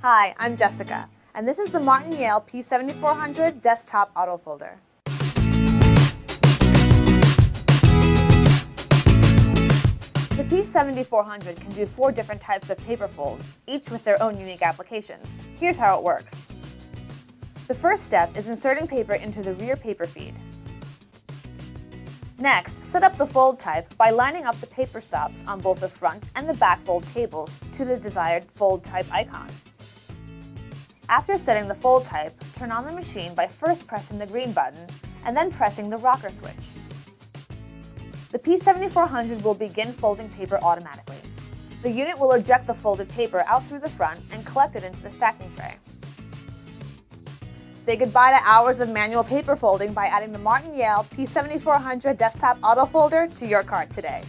Hi, I'm Jessica, and this is the Martin Yale P7400 desktop autofolder. The P7400 can do 4 different types of paper folds, each with their own unique applications. Here's how it works. The first step is inserting paper into the rear paper feed. Next, set up the fold type by lining up the paper stops on both the front and the back fold tables to the desired fold type icon. After setting the fold type, turn on the machine by first pressing the green button and then pressing the rocker switch. The P7400 will begin folding paper automatically. The unit will eject the folded paper out through the front and collect it into the stacking tray. Say goodbye to hours of manual paper folding by adding the Martin Yale P7400 desktop autofolder to your cart today.